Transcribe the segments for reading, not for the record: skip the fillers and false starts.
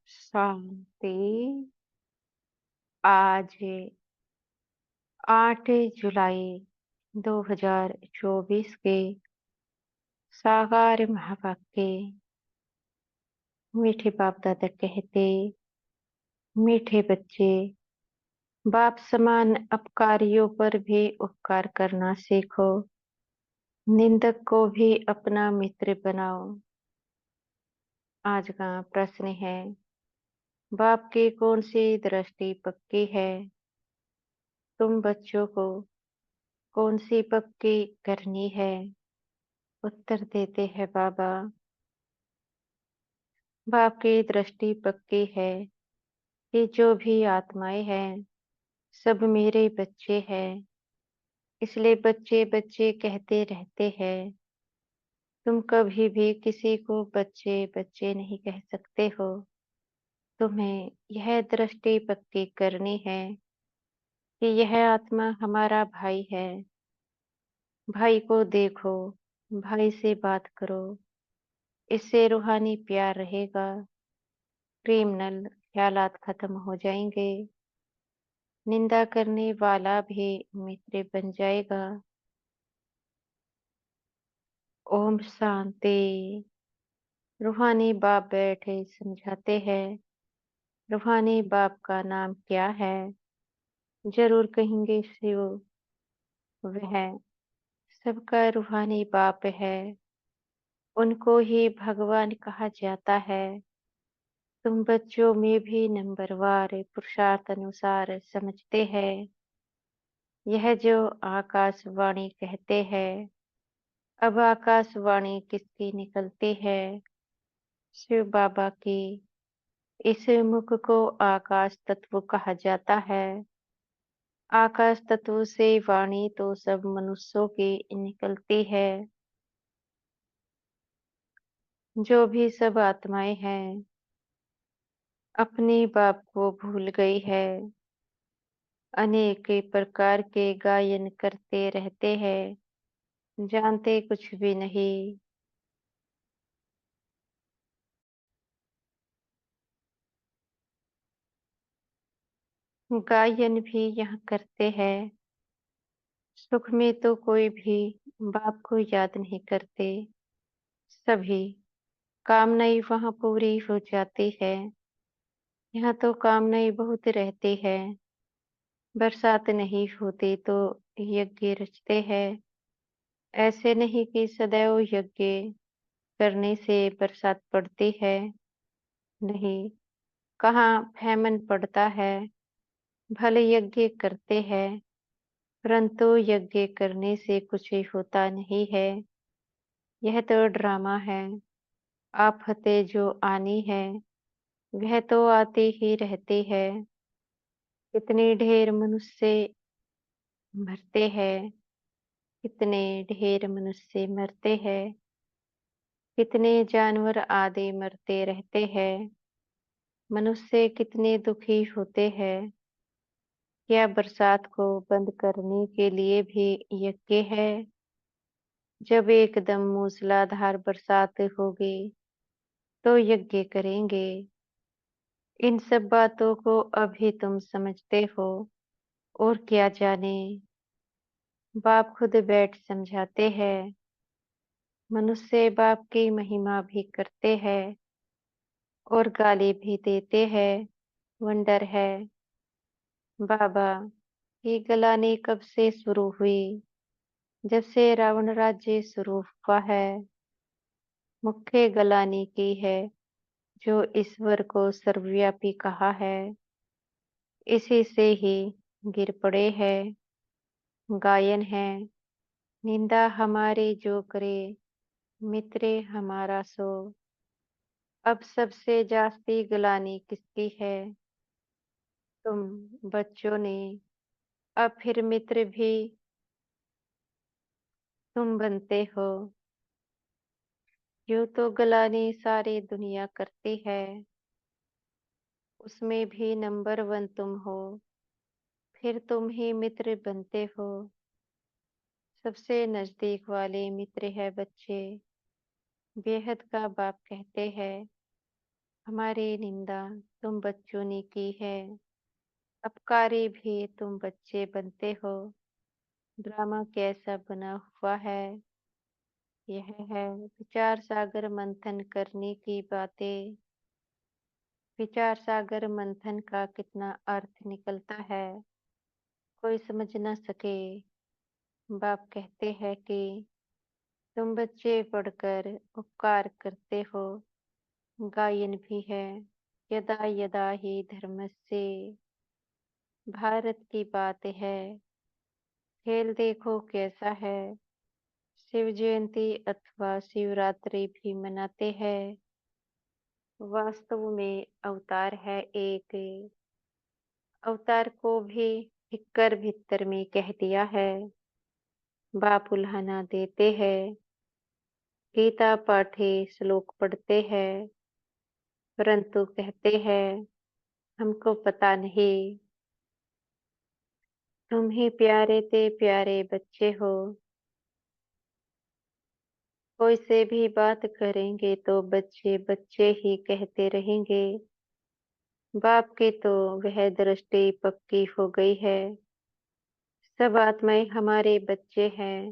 शांति। आज 8 जुलाई 2024 के साकार महावाक्य। मीठे बाप दादा कहते, मीठे बच्चे, बाप समान अपकारियों पर भी उपकार करना सीखो। निंदक को भी अपना मित्र बनाओ। आज का प्रश्न है, बाप की कौन सी दृष्टि पक्की है? तुम बच्चों को कौन सी पक्की करनी है? उत्तर देते हैं बाबा, बाप की दृष्टि पक्की है कि जो भी आत्माएं हैं सब मेरे बच्चे हैं। इसलिए बच्चे बच्चे कहते रहते हैं। तुम कभी भी किसी को बच्चे बच्चे नहीं कह सकते हो। तुम्हें यह दृष्टि पक्की करनी है कि यह आत्मा हमारा भाई है। भाई को देखो, भाई से बात करो, इससे रूहानी प्यार रहेगा। क्रिमिनल ख्यालात खत्म हो जाएंगे। निंदा करने वाला भी मित्र बन जाएगा। ओम शांति। रूहानी बाप बैठे समझाते हैं। रूहानी बाप का नाम क्या है? जरूर कहेंगे शिव। वह सबका रूहानी बाप है। उनको ही भगवान कहा जाता है। तुम बच्चों में भी नंबरवार पुरुषार्थ अनुसार समझते हैं। यह जो आकाशवाणी कहते हैं, अब आकाशवाणी किसकी निकलती है? शिव बाबा की। इस मुख को आकाश तत्व कहा जाता है। आकाश तत्व से वाणी तो सब मनुष्यों की निकलती है। जो भी सब आत्माएं हैं अपने बाप को भूल गई है। अनेक प्रकार के गायन करते रहते हैं, जानते कुछ भी नहीं। गायन भी यहाँ करते हैं। सुख में तो कोई भी बाप को याद नहीं करते। सभी कामनाएं वहाँ पूरी हो जाती है। यहाँ तो कामनाएं बहुत रहती है। बरसात नहीं होती तो यज्ञ रचते हैं। ऐसे नहीं कि सदैव यज्ञ करने से बरसात पड़ती है। नहीं, कहाँ फैमन पड़ता है। भले यज्ञ करते हैं, परंतु यज्ञ करने से कुछ होता नहीं है। यह तो ड्रामा है। आफतें जो आनी है वह तो आती ही रहती है। कितने ढेर मनुष्य मरते हैं, कितने ढेर मनुष्य मरते हैं, कितने जानवर आदि मरते रहते हैं। मनुष्य कितने दुखी होते हैं। क्या बरसात को बंद करने के लिए भी यज्ञ है? जब एकदम मूसलाधार बरसात होगी तो यज्ञ करेंगे। इन सब बातों को अभी तुम समझते हो और क्या जाने। बाप खुद बैठ समझाते हैं। मनुष्य बाप की महिमा भी करते हैं और गाली भी देते हैं। वंडर है। बाबा की गलानी कब से शुरू हुई? जब से रावण राज्य शुरू हुआ है। मुख्य गलानी की है जो ईश्वर को सर्वव्यापी कहा है। इसी से ही गिर पड़े हैं। गायन है, निंदा हमारी जो करे, मित्र हमारा सो। अब सबसे जास्ती गलानी किसकी है? तुम बच्चों ने। अब फिर मित्र भी तुम बनते हो। यूं तो गलानी सारी दुनिया करती है, उसमें भी नंबर वन तुम हो। फिर तुम ही मित्र बनते हो। सबसे नजदीक वाले मित्र है बच्चे। बेहद का बाप कहते हैं, हमारी निंदा तुम बच्चों ने की है, अपकारी भी तुम बच्चे बनते हो। ड्रामा कैसा बना हुआ है? यह है विचार सागर मंथन करने की बातें। विचार सागर मंथन का कितना अर्थ निकलता है, कोई समझ न सके। बाप कहते हैं कि तुम बच्चे पढ़कर उपकार करते हो। गायन भी है, यदा यदा ही धर्मस्य। भारत की बात है, खेल देखो कैसा है। शिव जयंती अथवा शिवरात्रि भी मनाते हैं। वास्तव में अवतार है एक, अवतार को भी हिक्कर भीतर में कह दिया है। बाप उल्हाना देते हैं, गीता पाठे श्लोक पढ़ते हैं, परंतु कहते हैं हमको पता नहीं। तुम ही प्यारे ते प्यारे बच्चे हो। कोई से भी बात करेंगे तो बच्चे बच्चे ही कहते रहेंगे। बाप की तो वह दृष्टि पक्की हो गई है। सब आत्माएं हमारे बच्चे हैं।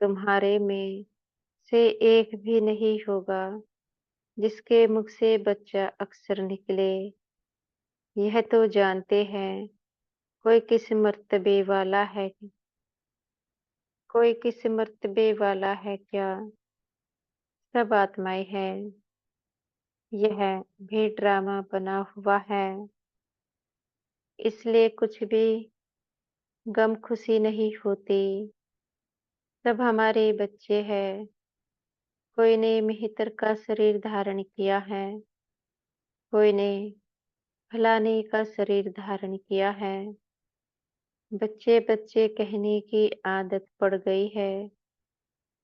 तुम्हारे में से एक भी नहीं होगा जिसके मुख से बच्चा अक्षर निकले। यह तो जानते हैं कोई किस मर्तबे वाला है, कोई किस मर्तबे वाला है क्या। सब आत्माएं हैं। यह भी ड्रामा बना हुआ है, इसलिए कुछ भी गम खुशी नहीं होती। सब हमारे बच्चे हैं। कोई ने मिहितर का शरीर धारण किया है, कोई ने फलाने का शरीर धारण किया है। बच्चे बच्चे कहने की आदत पड़ गई है।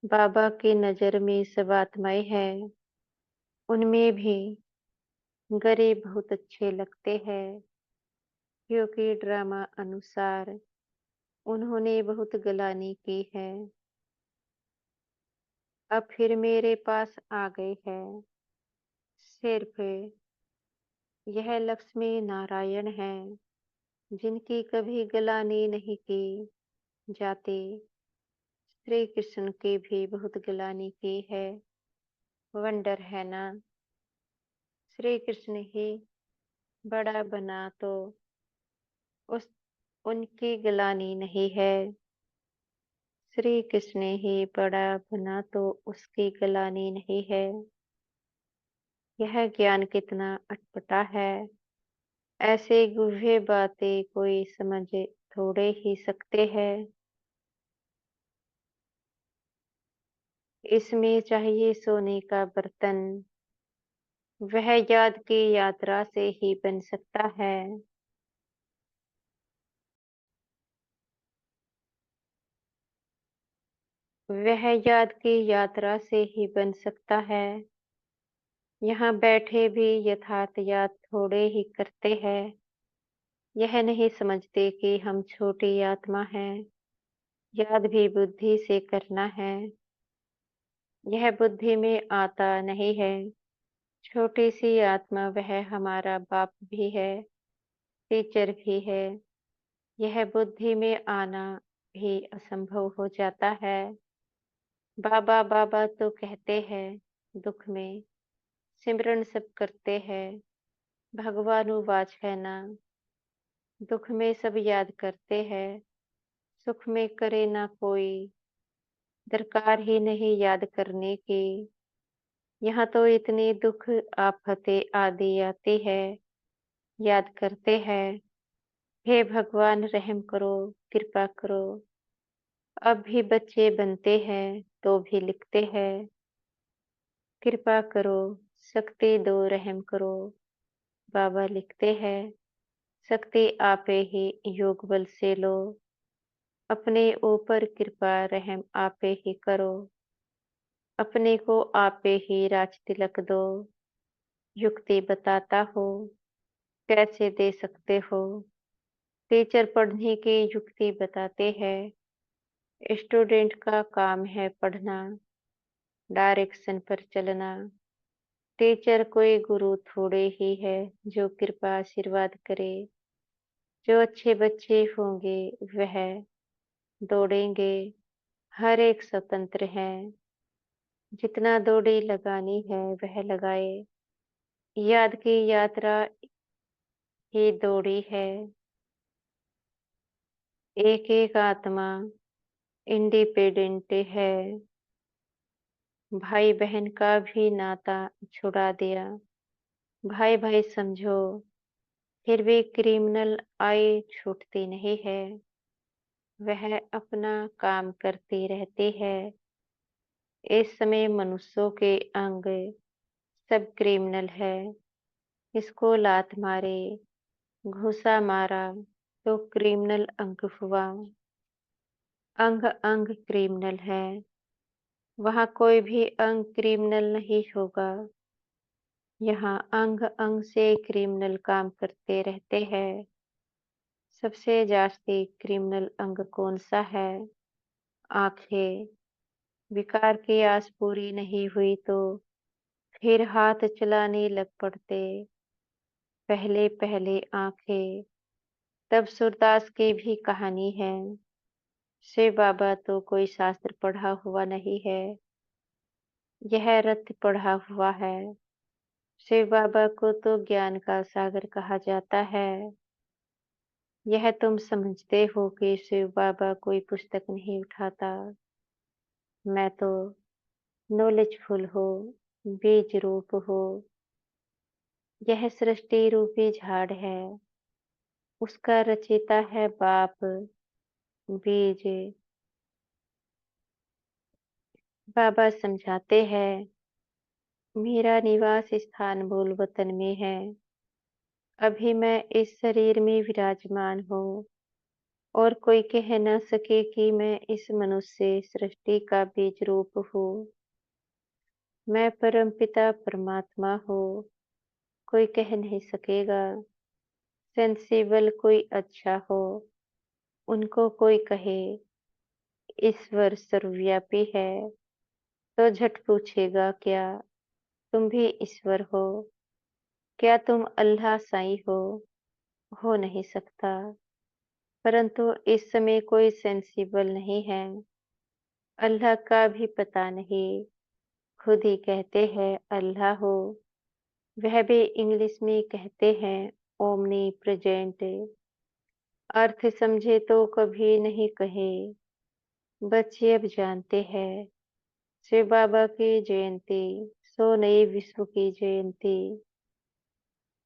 बाबा की नजर में सब आत्माएं हैं। उनमें भी गरीब बहुत अच्छे लगते हैं, क्योंकि ड्रामा अनुसार उन्होंने बहुत गलानी की है। अब फिर मेरे पास आ गए हैं। सिर्फ यह लक्ष्मी नारायण हैं, जिनकी कभी गलानी नहीं की जाती। श्री कृष्ण की भी बहुत गलानी की है। वंडर है ना। श्री कृष्ण ही बड़ा बना तो उस उनकी गलानी नहीं है। श्री कृष्ण ही बड़ा बना तो उसकी गलानी नहीं है। यह ज्ञान कितना अटपटा है। ऐसे गुह्य बातें कोई समझ थोड़े ही सकते हैं। इसमें चाहिए सोने का बर्तन, वह याद की यात्रा से ही बन सकता है। वह याद की यात्रा से ही बन सकता है। यहाँ बैठे भी यथार्थ याद थोड़े ही करते हैं। यह नहीं समझते कि हम छोटी आत्मा हैं। याद भी बुद्धि से करना है। यह बुद्धि में आता नहीं है। छोटी सी आत्मा वह हमारा बाप भी है, टीचर भी है। यह बुद्धि में आना भी असंभव हो जाता है। बाबा बाबा तो कहते हैं, दुख में सिमरन सब करते हैं। भगवानुवाच है ना। दुख में सब याद करते हैं, सुख में करे ना कोई। दरकार ही नहीं याद करने की। यहाँ तो इतनी दुख आफतें आदि आती है, याद करते हैं। हे भगवान रहम करो, कृपा करो। अब भी बच्चे बनते हैं तो भी लिखते हैं, कृपा करो, शक्ति दो, रहम करो। बाबा लिखते हैं, शक्ति आपे ही योग बल से लो। अपने ऊपर कृपा रहम आपे ही करो। अपने को आपे ही राज तिलक दो। युक्ति बताता हो, कैसे दे सकते हो। टीचर पढ़ने की युक्ति बताते हैं। स्टूडेंट का काम है पढ़ना, डायरेक्शन पर चलना। टीचर कोई गुरु थोड़े ही है जो कृपा आशीर्वाद करे। जो अच्छे बच्चे होंगे वह दौड़ेंगे, हर एक स्वतंत्र है। जितना दौड़ी लगानी है वह लगाए। याद की यात्रा ही दौड़ी है। एक एक आत्मा इंडिपेंडेंट है। भाई बहन का भी नाता छुड़ा दिया। भाई भाई समझो, फिर भी क्रिमिनल आय छूटती नहीं है। वह अपना काम करती रहती है। इस समय मनुष्यों के अंग सब क्रिमिनल है। इसको लात मारे, घूसा मारा तो क्रिमिनल अंग हुआ। अंग अंग क्रिमिनल है। वहाँ कोई भी अंग क्रिमिनल नहीं होगा। यहाँ अंग अंग से क्रिमिनल काम करते रहते हैं। सबसे जास्ती क्रिमिनल अंग कौन सा है? आंखें। विकार की आस पूरी नहीं हुई तो फिर हाथ चलाने लग पड़ते। पहले पहले आंखें। तब सूरदास की भी कहानी है। शिव बाबा तो कोई शास्त्र पढ़ा हुआ नहीं है। यह रत्न पढ़ा हुआ है। शिव बाबा को तो ज्ञान का सागर कहा जाता है। यह तुम समझते हो कि शिव बाबा कोई पुस्तक नहीं उठाता। मैं तो नॉलेजफुल हो, बीज रूप हो। यह सृष्टि रूपी झाड़ है। उसका रचयिता है बाप। बीज। बाबा समझाते हैं, मेरा निवास स्थान मूल वतन में है। अभी मैं इस शरीर में विराजमान हूँ और कोई कह न सके कि मैं इस मनुष्य सृष्टि का बीज रूप हूँ। मैं परमपिता परमात्मा हूँ, कोई कह नहीं सकेगा। सेंसिबल कोई अच्छा हो, उनको कोई कहे ईश्वर सर्वव्यापी है, तो झट पूछेगा क्या तुम भी ईश्वर हो? क्या तुम अल्लाह साईं हो नहीं सकता। परंतु इस समय कोई सेंसिबल नहीं है। अल्लाह का भी पता नहीं। खुद ही कहते हैं अल्लाह हो। वह भी इंग्लिश में कहते हैं ओमनी प्रेजेंट। अर्थ समझे तो कभी नहीं कहे। बच्चे अब जानते हैं। शिव बाबा की जयंती सो नई विश्व की जयंती।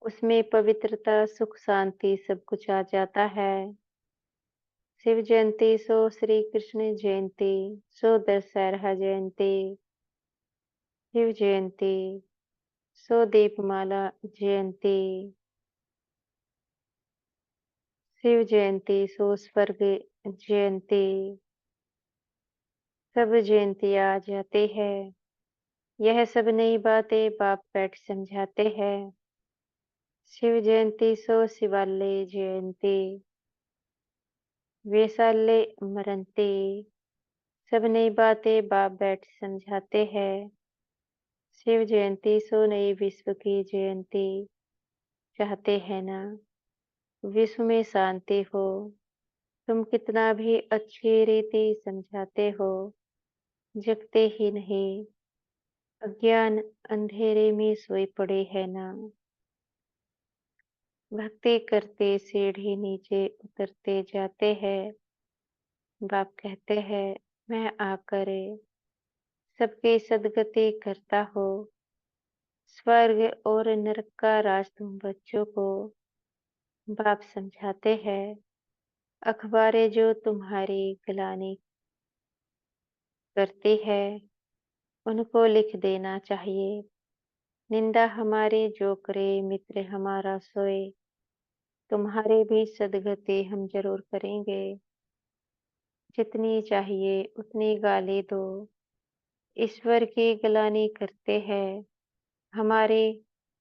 उसमें पवित्रता सुख शांति सब कुछ आ जाता है। शिव जयंती सो श्री कृष्ण जयंती सो दशहरा जयंती। शिव जयंती सो दीपमाला जयंती। शिव जयंती सो स्वर्ग जयंती। सब जयंतियाँ आ जाते हैं। यह सब नई बातें बाप बैठ समझाते हैं। शिव जयंती सो शिवालय जयंती। वैशाल्य मरंती। सब नई बातें बाप बैठ समझाते हैं। शिव जयंती सो नई विश्व की जयंती। चाहते हैं ना विश्व में शांति हो। तुम कितना भी अच्छी रीति समझाते हो, जगते ही नहीं। अज्ञान अंधेरे में सोए पड़े है ना। भक्ति करते सीढ़ी नीचे उतरते जाते हैं। बाप कहते हैं मैं आकर सबकी सदगति करता हो। स्वर्ग और नरक का राज तुम बच्चों को बाप समझाते हैं। अखबारें जो तुम्हारी गिलानी करती है उनको लिख देना चाहिए। निंदा हमारी जो करे मित्र हमारा सोए। तुम्हारे भी सदगति हम जरूर करेंगे। जितनी चाहिए उतनी गाली दो। ईश्वर की गलानी करते हैं। हमारे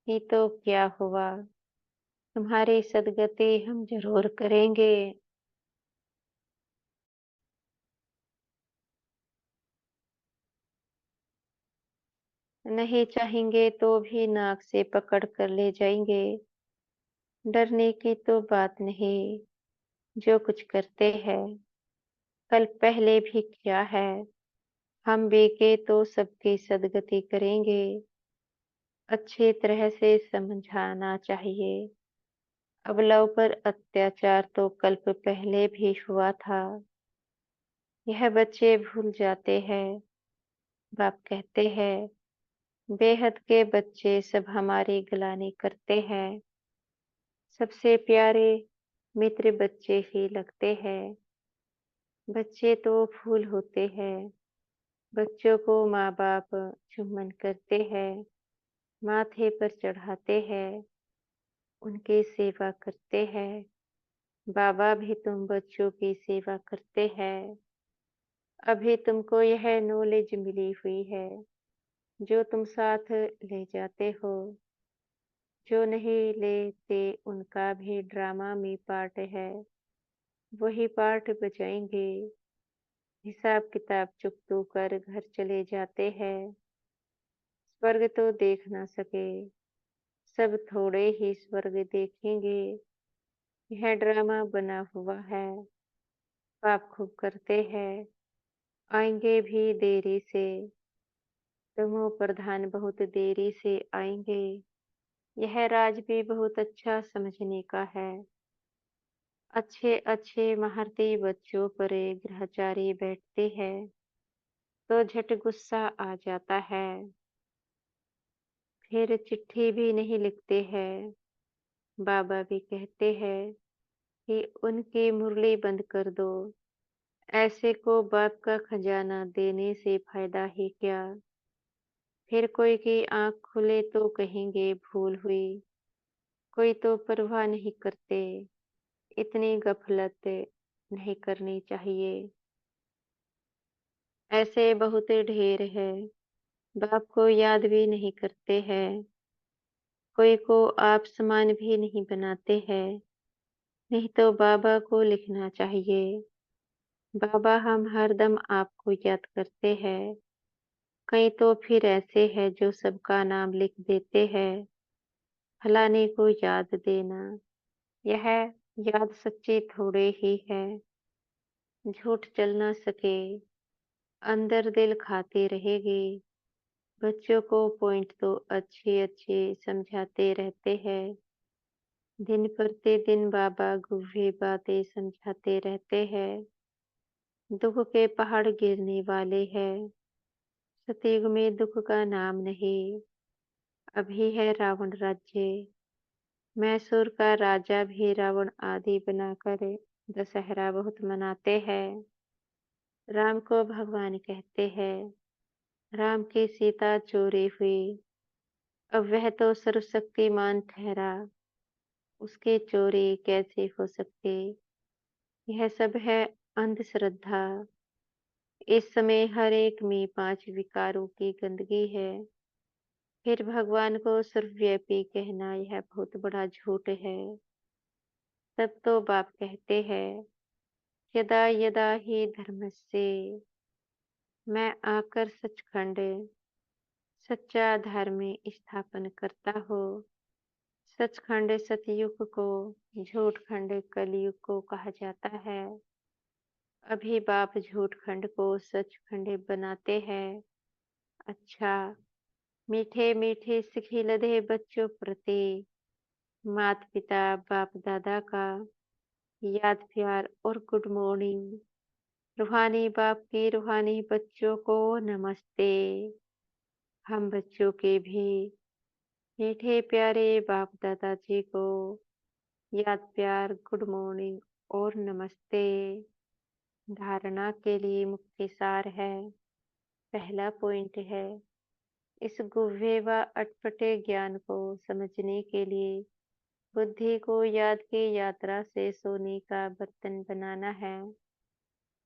ही तो क्या हुआ। तुम्हारी सदगति हम जरूर करेंगे। नहीं चाहेंगे तो भी नाक से पकड़ कर ले जाएंगे। डरने की तो बात नहीं, जो कुछ करते हैं कल पहले भी किया है। हम बेके तो सबकी सदगति करेंगे। अच्छी तरह से समझाना चाहिए। अबलाओं पर अत्याचार तो कल्प पहले भी हुआ था। यह बच्चे भूल जाते हैं। बाप कहते हैं, बेहद के बच्चे सब हमारी गिलानी करते हैं। सबसे प्यारे मित्र बच्चे ही लगते हैं। बच्चे तो फूल होते हैं। बच्चों को माँ बाप चुम्बन करते हैं, माथे पर चढ़ाते हैं, उनकी सेवा करते हैं। बाबा भी तुम बच्चों की सेवा करते हैं। अभी तुमको यह नॉलेज मिली हुई है, जो तुम साथ ले जाते हो। जो नहीं लेते उनका भी ड्रामा में पार्ट है, वही पार्ट बजाएंगे। हिसाब किताब चुकतो कर घर चले जाते हैं। स्वर्ग तो देख ना सके, सब थोड़े ही स्वर्ग देखेंगे। यह ड्रामा बना हुआ है, पाप खूब करते हैं, आएंगे भी देरी से। तमो प्रधान बहुत देरी से आएंगे। यह राज भी बहुत अच्छा समझने का है। अच्छे अच्छे महारथी बच्चों पर ग्रहचारी बैठते हैं तो झट गुस्सा आ जाता है। फिर चिट्ठी भी नहीं लिखते हैं। बाबा भी कहते हैं कि उनकी मुरली बंद कर दो। ऐसे को बाप का खजाना देने से फायदा ही क्या। फिर कोई की आंख खुले तो कहेंगे भूल हुई। कोई तो परवाह नहीं करते। इतनी गफलत नहीं करनी चाहिए। ऐसे बहुत ढेर है, बाप को याद भी नहीं करते हैं। कोई को आप समान भी नहीं बनाते हैं। नहीं तो बाबा को लिखना चाहिए, बाबा हम हरदम आपको याद करते हैं। कई तो फिर ऐसे हैं जो सबका नाम लिख देते हैं, फलाने को याद देना। यह याद सच्ची थोड़े ही है। झूठ चल ना सके, अंदर दिल खाती रहेगी। बच्चों को पॉइंट तो अच्छे अच्छे समझाते रहते हैं। दिन प्रतिदिन बाबा गुव्वे बातें समझाते रहते हैं। दुख के पहाड़ गिरने वाले हैं। सतयुग में दुख का नाम नहीं। अभी है रावण राज्य। मैसूर का राजा भी रावण आदि बनाकर दशहरा बहुत मनाते हैं। राम को भगवान कहते हैं। राम की सीता चोरी हुई, अब वह तो सर्वशक्तिमान ठहरा। उसकी चोरी कैसे हो सकती। यह सब है अंधश्रद्धा। इस समय हर एक में 5 विकारों की गंदगी है। फिर भगवान को सर्वव्यापी कहना यह बहुत बड़ा झूठ है। तब तो बाप कहते हैं, यदा यदा ही धर्मस्य, मैं आकर सचखंड सच्चा धर्म स्थापन करता हो। सचखंड सतयुग को, झूठ खंड कलयुग को कहा जाता है। अभी बाप झूठ खंड को सचखंड बनाते हैं। अच्छा, मीठे मीठे सिखिलधे बच्चों प्रति माता पिता बाप दादा का याद प्यार और गुड मॉर्निंग। रूहानी बाप की रूहानी बच्चों को नमस्ते। हम बच्चों के भी मीठे प्यारे बाप दादाजी को याद प्यार गुड मॉर्निंग और नमस्ते। धारणा के लिए मुख्य सार है। पहला पॉइंट है, इस गुव्वे व अटपटे ज्ञान को समझने के लिए बुद्धि को याद की यात्रा से सोने का बर्तन बनाना है।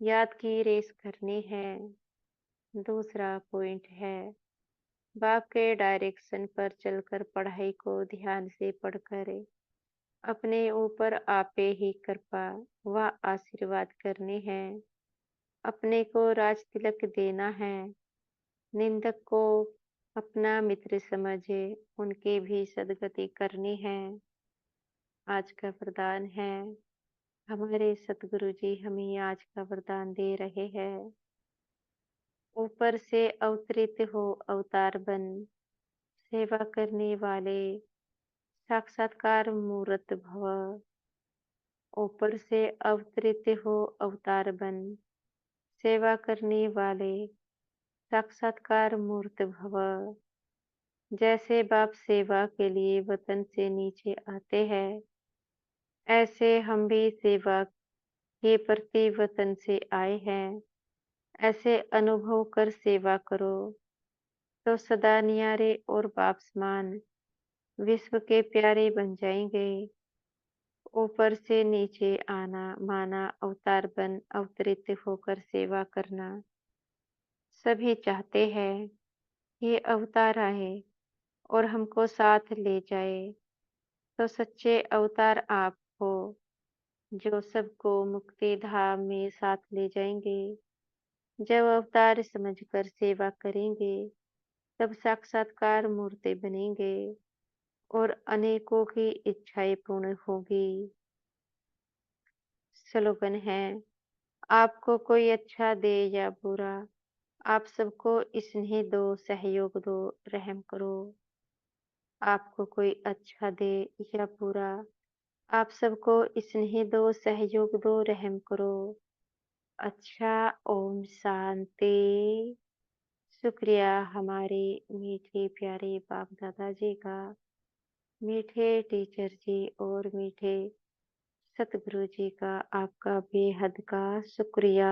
याद की रेस करनी है। दूसरा पॉइंट है, बाप के डायरेक्शन पर चलकर पढ़ाई को ध्यान से पढ़कर अपने ऊपर आपे ही कृपा व आशीर्वाद करने हैं। अपने को राज तिलक देना है। निंदक को अपना मित्र समझे, उनकी भी सद्गति करनी है। आज का वरदान है, हमारे सतगुरु जी हमें आज का वरदान दे रहे हैं। ऊपर से अवतरित हो अवतार बन, सेवा करने वाले साक्षात्कार मूर्त भव। ऊपर से अवतरित हो अवतार बन, सेवा करने वाले साक्षात्कार मूर्त भव। जैसे बाप सेवा के लिए वतन से नीचे आते हैं, ऐसे हम भी सेवा के प्रति वतन से आए हैं। ऐसे अनुभव कर सेवा करो, तो सदा नियारे और बाप समान विश्व के प्यारे बन जाएंगे। ऊपर से नीचे आना माना अवतार बन अवतरित होकर सेवा करना। सभी चाहते हैं ये अवतार आए और हमको साथ ले जाए। तो सच्चे अवतार आप हो, जो सबको मुक्ति धाम में साथ ले जाएंगे। जब अवतार समझकर सेवा करेंगे, तब साक्षात्कार मूर्ति बनेंगे और अनेकों की इच्छाएं पूर्ण होगी। स्लोगन है, आपको कोई अच्छा दे या बुरा, आप सबको स्नेह दो, सहयोग दो, रहम करो। आपको कोई अच्छा दे या बुरा, आप सबको स्नेह दो, सहयोग दो, रहम करो। अच्छा, ओम शांति। शुक्रिया हमारे मीठे प्यारे बाप दादा जी का, मीठे टीचर जी और मीठे सतगुरु जी का आपका बेहद का शुक्रिया।